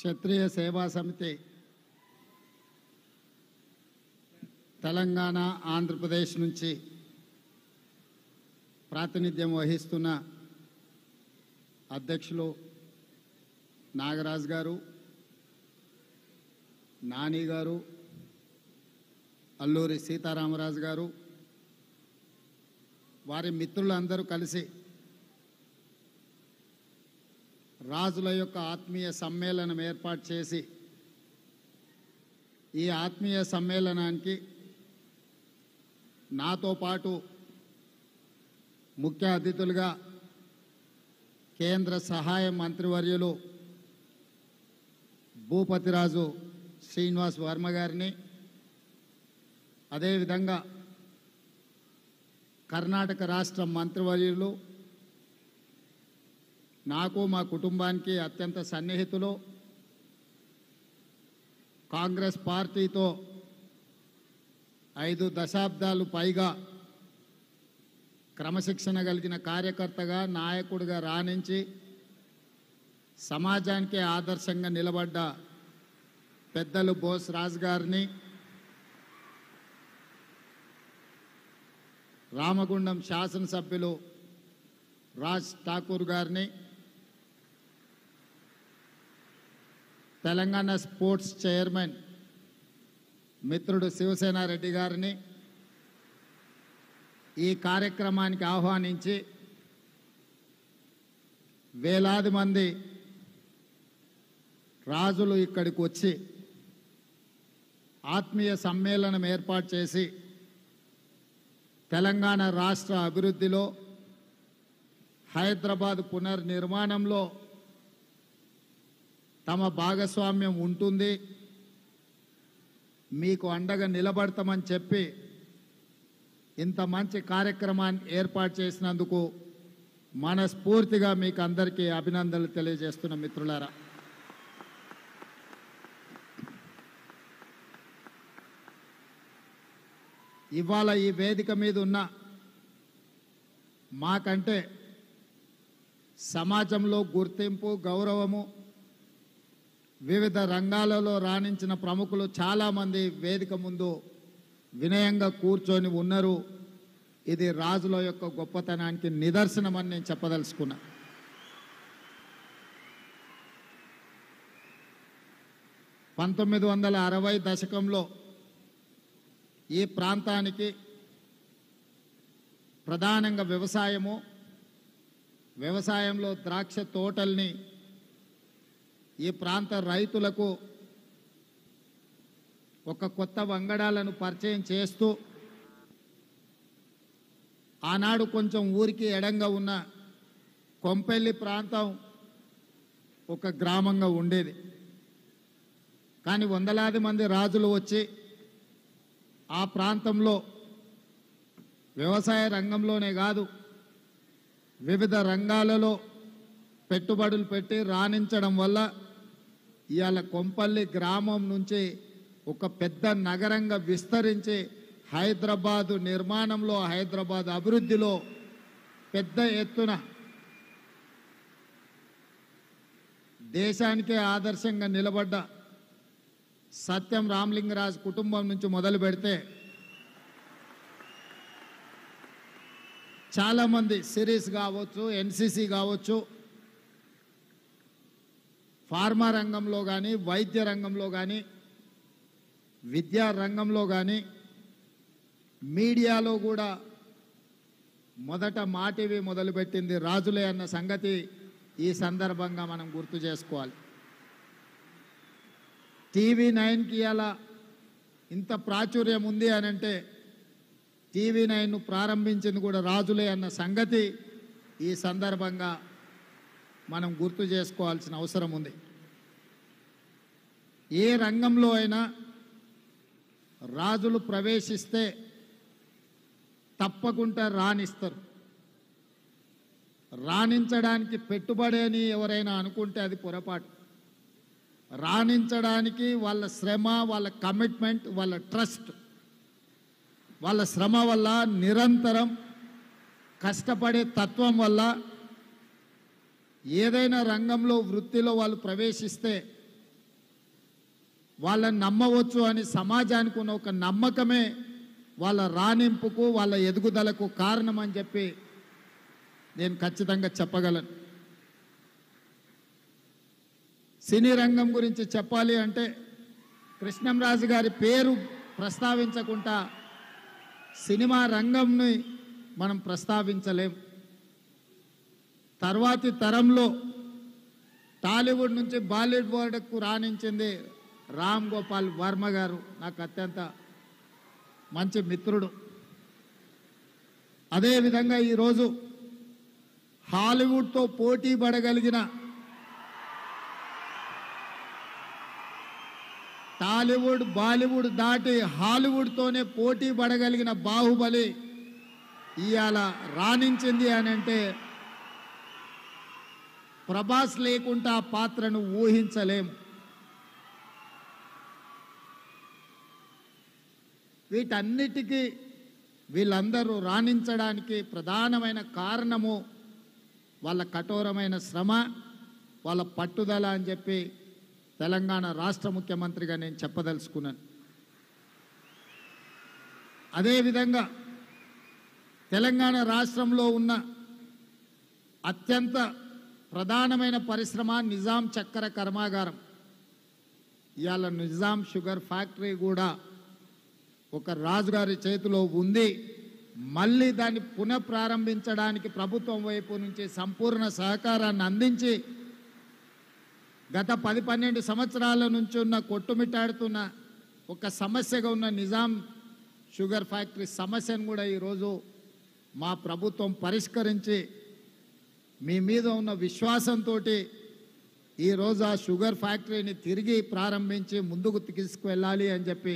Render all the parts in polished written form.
క్షత్రియ సేవా సమితి తెలంగాణ ఆంధ్రప్రదేశ్ నుంచి ప్రాతినిధ్యం వహిస్తున్న అధ్యక్షులు నాగరాజు గారు, నాని గారు, అల్లూరి సీతారామరాజు గారు, వారి మిత్రులందరూ కలిసి రాజుల యొక్క ఆత్మీయ సమ్మేళనం ఏర్పాటు చేసి ఈ ఆత్మీయ సమ్మేళనానికి నాతో పాటు ముఖ్య అతిథులుగా కేంద్ర సహాయ మంత్రివర్యులు భూపతిరాజు శ్రీనివాస్ వర్మ గారిని, అదేవిధంగా కర్ణాటక రాష్ట్ర మంత్రివర్యులు నాకు మా కుటుంబానికి అత్యంత సన్నిహితులు, కాంగ్రెస్ పార్టీతో 5 దశాబ్దాలు పైగా క్రమశిక్షణ కలిగిన కార్యకర్తగా, నాయకుడిగా రాణించి సమాజానికి ఆదర్శంగా నిలబడ్డ పెద్దలు బోస్ రాజు గారిని, రామగుండం శాసనసభ్యులు రాజ్ ఠాకూర్ గారిని, తెలంగాణ స్పోర్ట్స్ చైర్మన్ మిత్రుడు శివసేన రెడ్డి గారిని ఈ కార్యక్రమానికి ఆహ్వానించి వేలాది మంది రాజులు ఇక్కడికి వచ్చి ఆత్మీయ సమ్మేళనం ఏర్పాటు చేసి తెలంగాణ రాష్ట్ర అభివృద్ధిలో, హైదరాబాద్ పునర్నిర్మాణంలో తమ భాగస్వామ్యం ఉంటుంది, మీకు అండగా నిలబడతామని చెప్పి ఇంత మంచి కార్యక్రమాన్ని ఏర్పాటు చేసినందుకు మనస్ఫూర్తిగా మీకు అందరికీ అభినందనలు తెలియజేస్తున్న మిత్రులారా. ఇవాళ ఈ వేదిక మీద ఉన్న మాకంటే సమాజంలో గుర్తింపు, గౌరవము, వివిధ రంగాలలో రాణించిన ప్రముఖులు చాలామంది వేదిక ముందు వినయంగా కూర్చొని ఉన్నారు. ఇది రాజుల యొక్క గొప్పతనానికి నిదర్శనమని నేను చెప్పదలుచుకున్నా. (1960) దశకంలో ఈ ప్రాంతానికి ప్రధానంగా వ్యవసాయంలో ద్రాక్ష తోటల్ని ఈ ప్రాంత రైతులకు ఒక కొత్త వంగడాలను పరిచయం చేస్తూ ఆనాడు కొంచెం ఊరికి ఎడంగా ఉన్న కొంపెల్లి ప్రాంతం ఒక గ్రామంగా ఉండేది. కానీ వందలాది మంది రాజులు వచ్చి ఆ ప్రాంతంలో వ్యవసాయ రంగంలోనే కాదు వివిధ రంగాలలో పెట్టుబడులు పెట్టి రాణించడం వల్ల ఇవాళ కొంపల్లి గ్రామం నుంచి ఒక పెద్ద నగరంగా విస్తరించి హైదరాబాదు నిర్మాణంలో, హైదరాబాద్ అభివృద్ధిలో పెద్ద ఎత్తున దేశానికే ఆదర్శంగా నిలబడ్డ సత్యం రామలింగరాజు కుటుంబం నుంచి మొదలు పెడితే చాలామంది సిరీస్ కావచ్చు, ఎన్సిసి కావచ్చు, ఫార్మా రంగంలో కానీ, వైద్య రంగంలో కానీ, విద్యా రంగంలో కానీ, మీడియాలో కూడా మొదట మాటివి మొదలుపెట్టింది రాజులే అన్న సంగతి ఈ సందర్భంగా మనం గుర్తు చేసుకోవాలి. TV9కి అలా ఇంత ప్రాచుర్యం ఉంది అని అంటే TV9ను ప్రారంభించింది కూడా రాజులే అన్న సంగతి ఈ సందర్భంగా మనం గుర్తు చేసుకోవాల్సిన అవసరం ఉంది. ఏ రంగంలో అయినా రాజులు ప్రవేశిస్తే తప్పకుండా రాణిస్తారు. రాణించడానికి పెట్టుబడి అని ఎవరైనా అనుకుంటే అది పొరపాటు. రాణించడానికి వాళ్ళ శ్రమ, వాళ్ళ కమిట్మెంట్, వాళ్ళ ట్రస్ట్, వాళ్ళ శ్రమ వల్ల, నిరంతరం కష్టపడే తత్వం వల్ల ఏదైనా రంగంలో వృత్తిలో వాళ్ళు ప్రవేశిస్తే వాళ్ళని నమ్మవచ్చు అని సమాజానికి ఉన్న ఒక నమ్మకమే వాళ్ళ రాణింపుకు వాళ్ళ ఎదుగుదలకు కారణం అని చెప్పి నేను ఖచ్చితంగా చెప్పగలను. సినీ రంగం గురించి చెప్పాలి అంటే కృష్ణంరాజు గారి పేరు ప్రస్తావించకుండా సినిమా రంగంని మనం ప్రస్తావించలేం. తర్వాతి తరంలో టాలీవుడ్ నుంచి బాలీవుడ్కు రాణించింది రామ్ గోపాల్ వర్మ గారు. నాకు అత్యంత మంచి మిత్రుడు. అదేవిధంగా ఈరోజు హాలీవుడ్తో పోటీ పడగలిగిన టాలీవుడ్ బాలీవుడ్ దాటి హాలీవుడ్తోనే పోటీ పడగలిగిన బాహుబలి ఇవాళ రాణించింది అని అంటే ప్రభాస్ లేకుండా ఆ పాత్రను ఊహించలేము. వీటన్నిటికీ వీళ్ళందరూ రాణించడానికి ప్రధానమైన కారణము వాళ్ళ కఠోరమైన శ్రమ, వాళ్ళ పట్టుదల అని చెప్పి తెలంగాణ రాష్ట్ర ముఖ్యమంత్రిగా నేను చెప్పదలుచుకున్నాను. అదేవిధంగా తెలంగాణ రాష్ట్రంలో ఉన్న అత్యంత ప్రధానమైన పరిశ్రమ నిజాం చక్కెర కర్మాగారం. ఇవాళ నిజాం షుగర్ ఫ్యాక్టరీ కూడా ఒక రాజుగారి చేతిలో ఉంది. మళ్ళీ దాన్ని పునఃప్రారంభించడానికి ప్రభుత్వం వైపు నుంచి సంపూర్ణ సహకారాన్ని అందించి గత 10-12 సంవత్సరాల నుంచి ఉన్న కొట్టుమిట్టాడుతున్న ఒక సమస్యగా ఉన్న నిజాం షుగర్ ఫ్యాక్టరీ సమస్యను కూడా ఈరోజు మా ప్రభుత్వం పరిష్కరించి మీ మీద ఉన్న విశ్వాసంతో ఈరోజు ఆ షుగర్ ఫ్యాక్టరీని తిరిగి ప్రారంభించి ముందుకు తీసుకువెళ్ళాలి అని చెప్పి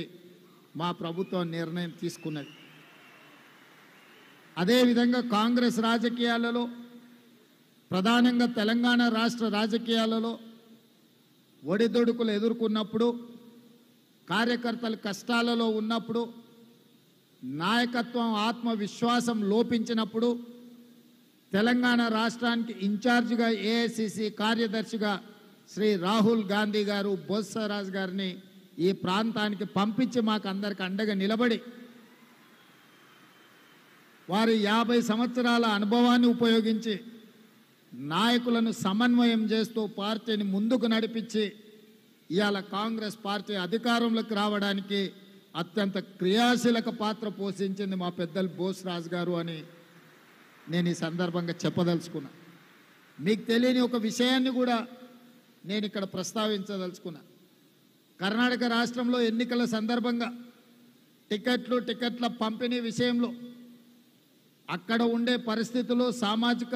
మా ప్రభుత్వం నిర్ణయం తీసుకున్నది. అదేవిధంగా కాంగ్రెస్ రాజకీయాలలో ప్రధానంగా తెలంగాణ రాష్ట్ర రాజకీయాలలో ఒడిదొడుకులు ఎదుర్కొన్నప్పుడు, కార్యకర్తలు కష్టాలలో ఉన్నప్పుడు, నాయకత్వం ఆత్మవిశ్వాసం లోపించినప్పుడు తెలంగాణ రాష్ట్రానికి ఇన్ఛార్జిగా ఏఐసిసి కార్యదర్శిగా శ్రీ రాహుల్ గాంధీ గారు బొత్సరాజు గారిని ఈ ప్రాంతానికి పంపించి మాకు అందరికి అండగా నిలబడి వారి 50 సంవత్సరాల అనుభవాన్ని ఉపయోగించి నాయకులను సమన్వయం చేస్తూ పార్టీని ముందుకు నడిపించి ఇవాళ కాంగ్రెస్ పార్టీ అధికారంలోకి రావడానికి అత్యంత క్రియాశీలక పాత్ర పోషించింది మా పెద్దలు బోస్రాజు గారు అని నేను ఈ సందర్భంగా చెప్పదలుచుకున్నా. మీకు తెలియని ఒక విషయాన్ని కూడా నేను ఇక్కడ ప్రస్తావించదలుచుకున్నా. కర్ణాటక రాష్ట్రంలో ఎన్నికల సందర్భంగా టికెట్ల పంపిణీ విషయంలో అక్కడ ఉండే పరిస్థితుల్లో సామాజిక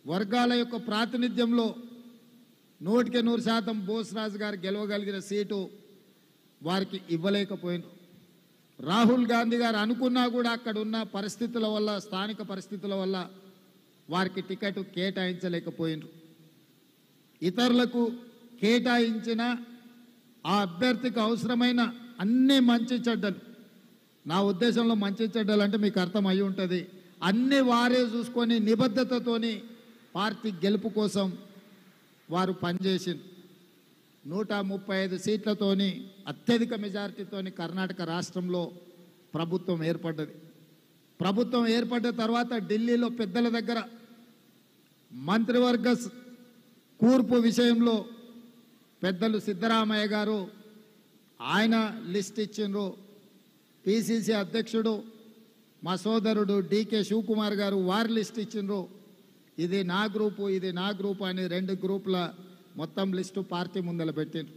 వర్గాల యొక్క ప్రాతినిధ్యంలో 100% బోస్రాజు గారు గెలవగలిగిన సీటు వారికి ఇవ్వలేకపోయినారు. రాహుల్ గాంధీ గారు అనుకున్నా కూడా అక్కడ ఉన్న పరిస్థితుల వల్ల, స్థానిక పరిస్థితుల వల్ల వారికి టికెట్ కేటాయించలేకపోయినారు. ఇతరులకు కేటాయించిన ఆ అభ్యర్థికి అవసరమైన అన్ని మంచి చెడ్డలు, నా ఉద్దేశంలో మంచి చెడ్డలు అంటే మీకు అర్థం అయి ఉంటుంది, అన్ని వారే చూసుకొని నిబద్ధతతోని పార్టీ గెలుపు కోసం వారు పనిచేసింది. 135 సీట్లతోని అత్యధిక మెజారిటీతోని కర్ణాటక రాష్ట్రంలో ప్రభుత్వం ఏర్పడ్డది. ప్రభుత్వం ఏర్పడ్డ తర్వాత ఢిల్లీలో పెద్దల దగ్గర మంత్రివర్గ కూర్పు విషయంలో పెద్దలు సిద్ధరామయ్య గారు ఆయన లిస్ట్ ఇచ్చిండ్రు. పిసిసి అధ్యక్షుడు మా సోదరుడు డికే శివకుమార్ గారు వారి లిస్ట్ ఇచ్చిండ్రు. ఇది నా గ్రూపు, ఇది నా గ్రూపు అని 2 గ్రూపుల మొత్తం లిస్టు పార్టీ ముందల పెట్టిండ్రు.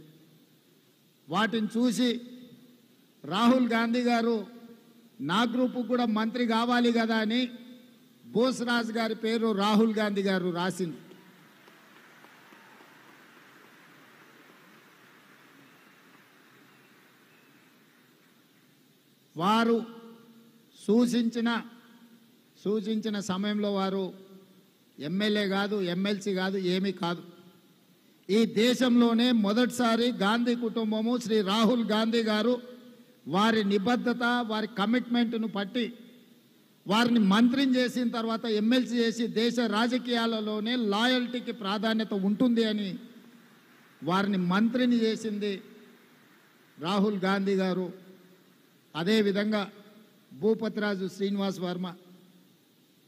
వాటిని చూసి రాహుల్ గాంధీ గారు నా గ్రూపు కూడా మంత్రి కావాలి కదా అని బోస్రాజు గారి పేరు రాహుల్ గాంధీ గారు రాసింది. వారు సూచించిన సమయంలో వారు ఎమ్మెల్యే కాదు, ఎమ్మెల్సీ కాదు, ఏమీ కాదు. ఈ దేశంలోనే మొదటిసారి గాంధీ కుటుంబము, శ్రీ రాహుల్ గాంధీ గారు వారి నిబద్ధత, వారి కమిట్మెంట్ను పట్టి వారిని మంత్రిని చేసిన తర్వాత ఎమ్మెల్సీ చేసి దేశ రాజకీయాలలోనే లాయల్టీకి ప్రాధాన్యత ఉంటుంది అని వారిని మంత్రిని చేసింది రాహుల్ గాంధీ గారు, అదేవిధంగా భూపతిరాజు శ్రీనివాస్ వర్మ,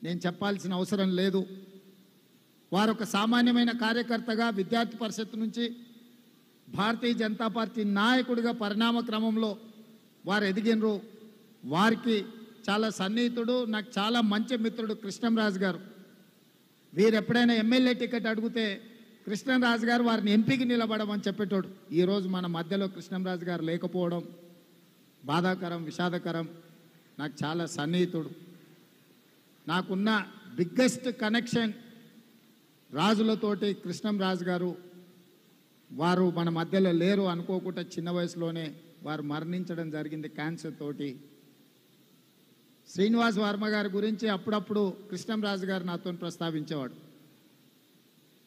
నేను చెప్పాల్సిన అవసరం లేదు. వారు ఒక సామాన్యమైన కార్యకర్తగా విద్యార్థి పరిషత్ నుంచి భారతీయ జనతా పార్టీ నాయకుడిగా పరిణామ క్రమంలో వారు ఎదిగినరు. వారికి చాలా సన్నిహితుడు, నాకు చాలా మంచి మిత్రుడు కృష్ణంరాజు గారు. వీరు ఎప్పుడైనా ఎమ్మెల్యే టికెట్ అడిగితే కృష్ణంరాజు గారు వారిని ఎంపీకి నిలబడమని చెప్పేటోడు. ఈరోజు మన మధ్యలో కృష్ణంరాజు గారు లేకపోవడం బాధాకరం, విషాదకరం. నాకు చాలా సన్నిహితుడు. నాకున్న బిగ్గెస్ట్ కనెక్షన్ రాజులతోటి కృష్ణంరాజు గారు. వారు మన మధ్యలో లేరు అనుకోకుండా చిన్న వయసులోనే వారు మరణించడం జరిగింది క్యాన్సర్ తోటి. శ్రీనివాస్ వర్మ గారి గురించి అప్పుడప్పుడు కృష్ణంరాజు గారు నాతో ప్రస్తావించేవాడు.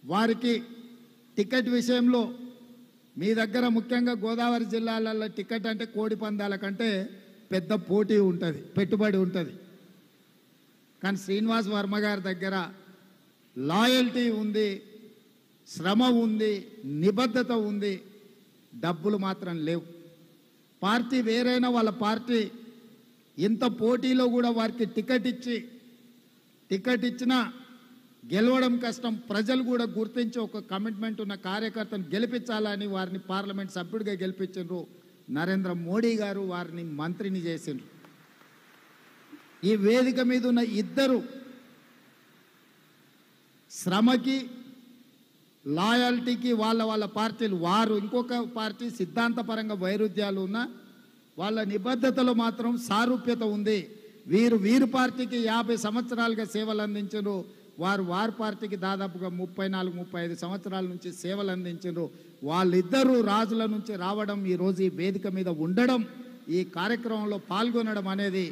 వారికి టికెట్ విషయంలో మీ దగ్గర ముఖ్యంగా గోదావరి జిల్లాలలో టికెట్ అంటే కోడి పందాల కంటే పెద్ద పోటీ ఉంటుంది, పెట్టుబడి ఉంటుంది. కానీ శ్రీనివాస్ వర్మ గారి దగ్గర లాయల్టీ ఉంది, శ్రమ ఉంది, నిబద్ధత ఉంది, డబ్బులు మాత్రం లేవు. పార్టీ వేరైనా వాళ్ళ పార్టీ ఇంత పోటీలో కూడా వారికి టికెట్ ఇచ్చినా గెలవడం కష్టం. ప్రజలు కూడా గుర్తించి ఒక కమిట్మెంట్ ఉన్న కార్యకర్తను గెలిపించాలని వారిని పార్లమెంట్ సభ్యుడిగా గెలిపించారు. నరేంద్ర మోడీ గారు వారిని మంత్రిని చేసిండ్రు. ఈ వేదిక మీద ఉన్న ఇద్దరు శ్రమకి, లాయల్టీకి వాళ్ళ పార్టీలు, వారు ఇంకొక పార్టీ సిద్ధాంతపరంగా వైరుధ్యాలు ఉన్న వాళ్ళ నిబద్ధతలో మాత్రం సారూప్యత ఉంది. వీరు పార్టీకి 50 సంవత్సరాలుగా సేవలు అందించారు. వారి పార్టీకి దాదాపుగా 34-35 సంవత్సరాల నుంచి సేవలు అందించారు. వాళ్ళిద్దరూ రాజుల నుంచి రావడం, ఈరోజు ఈ వేదిక మీద ఉండడం, ఈ కార్యక్రమంలో పాల్గొనడం అనేది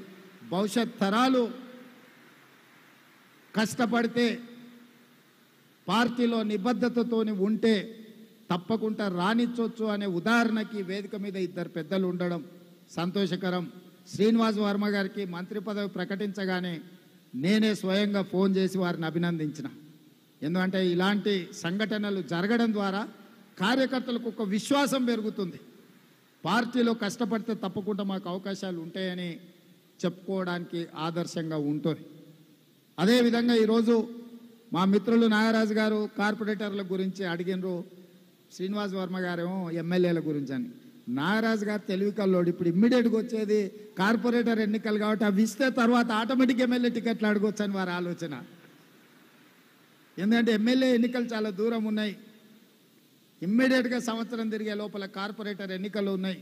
భవిష్యత్ తరాలు కష్టపడితే, పార్టీలో నిబద్ధతతోని ఉంటే తప్పకుండా రాణించవచ్చు అనే ఉదాహరణకి వేదిక మీద ఇద్దరు పెద్దలు ఉండడం సంతోషకరం. శ్రీనివాస్ వర్మ గారికి మంత్రి పదవి ప్రకటించగానే నేనే స్వయంగా ఫోన్ చేసి వారిని అభినందించిన. ఎందుకంటే ఇలాంటి సంఘటనలు జరగడం ద్వారా కార్యకర్తలకు ఒక విశ్వాసం పెరుగుతుంది. పార్టీలో కష్టపడితే తప్పకుండా మాకు అవకాశాలు ఉంటాయని చెప్పుకోవడానికి ఆదర్శంగా ఉంటుంది. అదేవిధంగా ఈరోజు మా మిత్రులు నాగరాజు గారు కార్పొరేటర్ల గురించి అడిగినరు. శ్రీనివాస్ వర్మ గారేమో ఎమ్మెల్యేల గురించి అని. నాగరాజు గారు తెలివి కల్లోడు. ఇప్పుడు ఇమ్మీడియట్గా వచ్చేది కార్పొరేటర్ ఎన్నికలు కాబట్టి అవి ఇస్తే తర్వాత ఆటోమేటిక్ ఎమ్మెల్యే టికెట్లు అడగొచ్చు అని వారి ఆలోచన. ఎందుకంటే ఎమ్మెల్యే ఎన్నికలు చాలా దూరం ఉన్నాయి. ఇమ్మీడియట్గా సంవత్సరం తిరిగే లోపల కార్పొరేటర్ ఎన్నికలు ఉన్నాయి.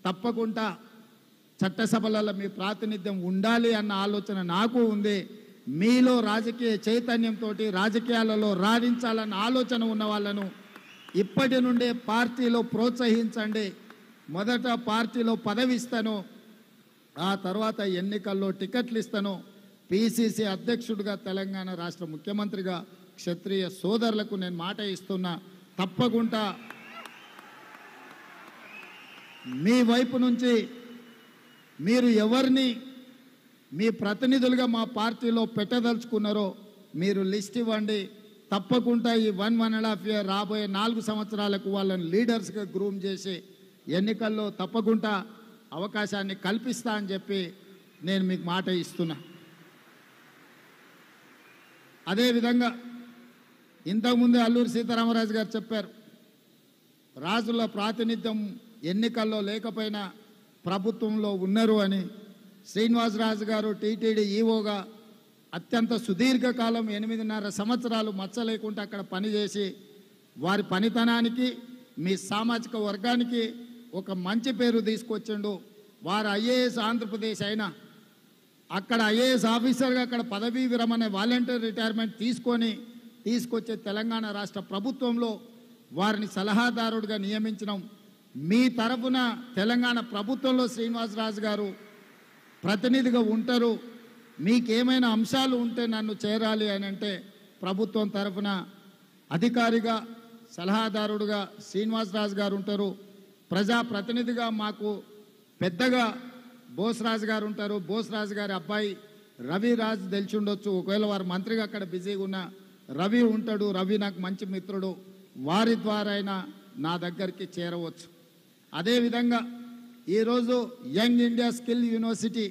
తప్పకుండా చట్టసభలలో మీ ప్రాతినిధ్యం ఉండాలి అన్న ఆలోచన నాకు ఉంది. మీలో రాజకీయ చైతన్యంతో రాజకీయాలలో రాణించాలన్న ఆలోచన ఉన్న వాళ్ళను ఇప్పటి నుండే పార్టీలో ప్రోత్సహించండి. మొదట పార్టీలో పదవి ఇస్తాను, ఆ తర్వాత ఎన్నికల్లో టికెట్లు ఇస్తాను. పిసిసి అధ్యక్షుడిగా, తెలంగాణ రాష్ట్ర ముఖ్యమంత్రిగా క్షత్రియ సోదరులకు నేను మాట ఇస్తున్నా. తప్పకుండా మీ వైపు నుంచి మీరు ఎవరిని మీ ప్రతినిధులుగా మా పార్టీలో పెట్టదలుచుకున్నారో మీరు లిస్ట్ ఇవ్వండి. తప్పకుండా ఈ 1.5 year రాబోయే 4 సంవత్సరాలకు వాళ్ళని లీడర్స్గా గ్రూమ్ చేసి ఎన్నికల్లో తప్పకుండా అవకాశాన్ని కల్పిస్తా అని చెప్పి నేను మీకు మాట ఇస్తున్నా. అదేవిధంగా ఇంతకుముందే అల్లూరి సీతారామరాజు గారు చెప్పారు, రాజుల ప్రాతినిధ్యం ఎన్నికల్లో లేకపోయినా ప్రభుత్వంలో ఉన్నారు అని. శ్రీనివాసరాజు గారు టీటీడీ ఈవోగా అత్యంత సుదీర్ఘకాలం 8.5 సంవత్సరాలు మచ్చ లేకుండా అక్కడ పనిచేసి వారి పనితనానికి మీ సామాజిక వర్గానికి ఒక మంచి పేరు తీసుకొచ్చిండు. వారు ఐఏఎస్ ఆంధ్రప్రదేశ్ అయినా అక్కడ ఐఏఎస్ ఆఫీసర్గా అక్కడ పదవీ విరమణ వాలంటీర్ రిటైర్మెంట్ తీసుకొచ్చే తెలంగాణ రాష్ట్ర ప్రభుత్వంలో వారిని సలహాదారుడిగా నియమించడం. మీ తరఫున తెలంగాణ ప్రభుత్వంలో శ్రీనివాసరాజు గారు ప్రతినిధిగా ఉంటారు. మీకేమైనా అంశాలు ఉంటే నన్ను చేరాలి అని అంటే ప్రభుత్వం తరఫున అధికారిగా, సలహాదారుడుగా శ్రీనివాసరాజు గారు ఉంటారు. ప్రజాప్రతినిధిగా మాకు పెద్దగా బోస్రాజు గారు ఉంటారు. బోస్రాజు గారి అబ్బాయి రవిరాజు తెలిసి ఉండొచ్చు. ఒకవేళ వారు మంత్రిగా అక్కడ బిజీగా ఉన్న రవి ఉంటాడు. రవి నాకు మంచి మిత్రుడు. వారి ద్వారా అయినా నా దగ్గరికి చేరవచ్చు. అదేవిధంగా ఈరోజు యంగ్ ఇండియా స్కిల్ యూనివర్సిటీ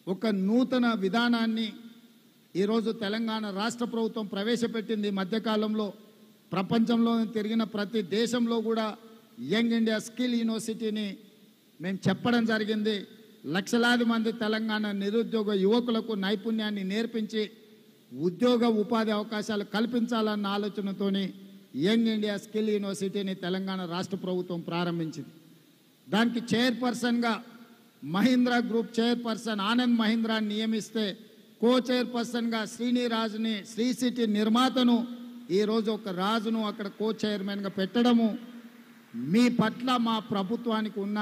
ఒక నూతన విధానాన్ని ఈరోజు తెలంగాణ రాష్ట్ర ప్రభుత్వం ప్రవేశపెట్టింది. ఈ మధ్యకాలంలో ప్రపంచంలో తిరిగిన ప్రతి దేశంలో కూడా యంగ్ ఇండియా స్కిల్ యూనివర్సిటీని మేము చెప్పడం జరిగింది. లక్షలాది మంది తెలంగాణ నిరుద్యోగ యువకులకు నైపుణ్యాన్ని నేర్పించి ఉద్యోగ ఉపాధి అవకాశాలు కల్పించాలన్న ఆలోచనతోని యంగ్ ఇండియా స్కిల్ యూనివర్సిటీని తెలంగాణ రాష్ట్ర ప్రభుత్వం ప్రారంభించింది. దానికి చైర్పర్సన్గా మహీంద్రా గ్రూప్ చైర్పర్సన్ ఆనంద్ మహీంద్రాని నియమిస్తే కో చైర్పర్సన్గా శ్రీనిరాజుని శ్రీ సిటీ నిర్మాతను ఈరోజు ఒక రాజును అక్కడ కో చైర్మన్గా పెట్టడము మీ పట్ల మా ప్రభుత్వానికి ఉన్న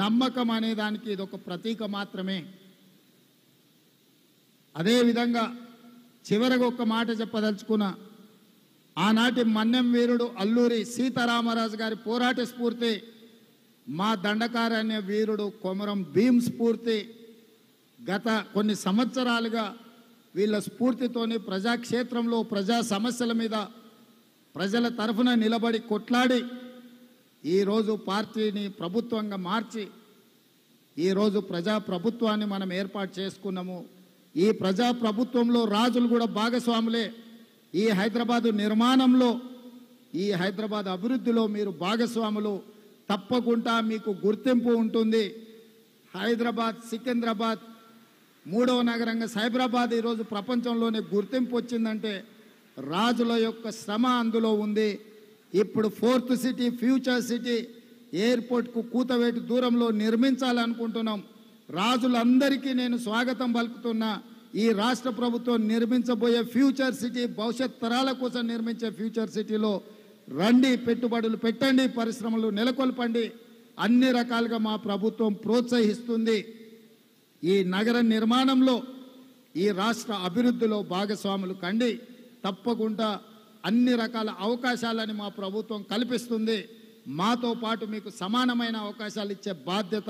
నమ్మకం అనే దానికి ఇది ఒక ప్రతీక మాత్రమే. అదేవిధంగా చివరగా ఒక మాట చెప్పదలుచుకున్న, ఆనాటి మన్యం వీరుడు అల్లూరి సీతారామరాజు గారి పోరాట స్ఫూర్తి, మా దండకారణ్య వీరుడు కొమరం భీం స్ఫూర్తి గత కొన్ని సంవత్సరాలుగా వీళ్ళ స్ఫూర్తితోని ప్రజాక్షేత్రంలో ప్రజా సమస్యల మీద ప్రజల తరఫున నిలబడి కొట్లాడి ఈరోజు పార్టీని ప్రభుత్వంగా మార్చి ఈరోజు ప్రజాప్రభుత్వాన్ని మనం ఏర్పాటు చేసుకున్నాము. ఈ ప్రజాప్రభుత్వంలో రాజులు కూడా భాగస్వాములే. ఈ హైదరాబాదు నిర్మాణంలో, ఈ హైదరాబాద్ అభివృద్ధిలో మీరు భాగస్వాములు. తప్పకుండా మీకు గుర్తింపు ఉంటుంది. హైదరాబాద్, సికింద్రాబాద్, మూడవ నగరంగా సైబరాబాద్ ఈరోజు ప్రపంచంలోనే గుర్తింపు వచ్చిందంటే రాజుల యొక్క శ్రమ అందులో ఉంది. ఇప్పుడు ఫోర్త్ సిటీ, ఫ్యూచర్ సిటీ ఎయిర్పోర్ట్కు కూతవేటు దూరంలో నిర్మించాలనుకుంటున్నాం. రాజులందరికీ నేను స్వాగతం పలుకుతున్నా. ఈ రాష్ట్ర ప్రభుత్వం నిర్మించబోయే ఫ్యూచర్ సిటీ, భవిష్యత్ తరాల కోసం నిర్మించే ఫ్యూచర్ సిటీలో రండి, పెట్టుబడులు పెట్టండి, పరిశ్రమలు నెలకొల్పండి. అన్ని రకాలుగా మా ప్రభుత్వం ప్రోత్సహిస్తుంది. ఈ నగర నిర్మాణంలో, ఈ రాష్ట్ర అభివృద్ధిలో భాగస్వాములు కండి. తప్పకుండా అన్ని రకాల అవకాశాలని మా ప్రభుత్వం కల్పిస్తుంది. మాతో పాటు మీకు సమానమైన అవకాశాలు ఇచ్చే బాధ్యత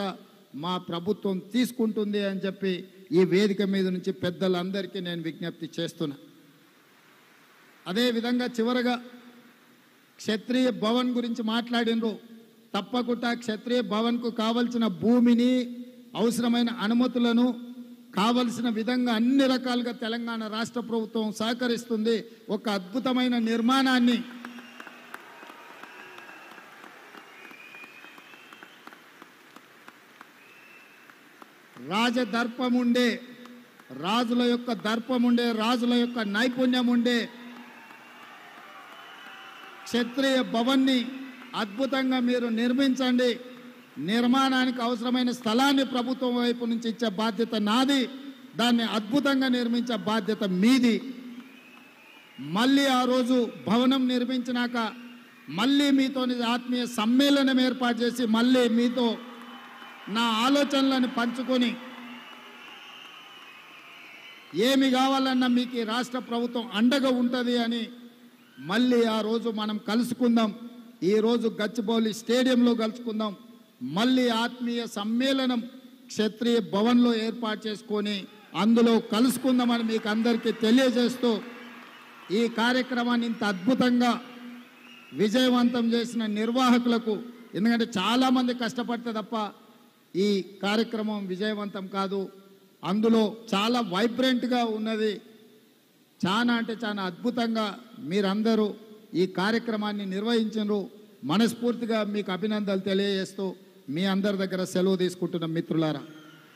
మా ప్రభుత్వం తీసుకుంటుంది అని చెప్పి ఈ వేదిక మీద నుంచి పెద్దలందరికీ నేను విజ్ఞప్తి చేస్తున్నా. అదేవిధంగా చివరగా క్షత్రియ భవన్ గురించి మాట్లాడినరు. తప్పకుండా క్షత్రియ భవన్కు కావలసిన భూమిని, అవసరమైన అనుమతులను కావలసిన విధంగా అన్ని రకాలుగా తెలంగాణ రాష్ట్ర ప్రభుత్వం సహకరిస్తుంది. ఒక అద్భుతమైన నిర్మాణాన్ని రాజదర్పం ఉండే, రాజుల యొక్క దర్పం ఉండే, రాజుల యొక్క నైపుణ్యం ఉండే క్షత్రియ భవన్ని అద్భుతంగా మీరు నిర్మించండి. నిర్మాణానికి అవసరమైన స్థలాన్ని ప్రభుత్వం వైపు నుంచి ఇచ్చే బాధ్యత నాది. దాన్ని అద్భుతంగా నిర్మించే బాధ్యత మీది. మళ్ళీ ఆ రోజు భవనం నిర్మించినాక మళ్ళీ మీతో ఆత్మీయ సమ్మేళనం ఏర్పాటు చేసి మళ్ళీ మీతో నా ఆలోచనలను పంచుకొని ఏమి కావాలన్నా మీకు ఈ రాష్ట్ర ప్రభుత్వం అండగా ఉంటుంది అని మళ్ళీ ఆ రోజు మనం కలుసుకుందాం. ఈరోజు గచ్చిబౌలి స్టేడియంలో కలుసుకుందాం. మళ్ళీ ఆత్మీయ సమ్మేళనం క్షత్రియ భవన్లో ఏర్పాటు చేసుకొని అందులో కలుసుకుందామని మీకు అందరికీ తెలియజేస్తూ ఈ కార్యక్రమాన్ని ఇంత అద్భుతంగా విజయవంతం చేసిన నిర్వాహకులకు, ఎందుకంటే చాలామంది కష్టపడితే తప్ప ఈ కార్యక్రమం విజయవంతం కాదు. అందులో చాలా వైబ్రెంట్గా ఉన్నది. చాలా అంటే చాలా అద్భుతంగా మీరందరూ ఈ కార్యక్రమాన్ని నిర్వహించారు. మనస్ఫూర్తిగా మీకు అభినందనలు తెలియజేస్తూ మీ అందరి దగ్గర సెలవు తీసుకుంటున్న మిత్రులారా.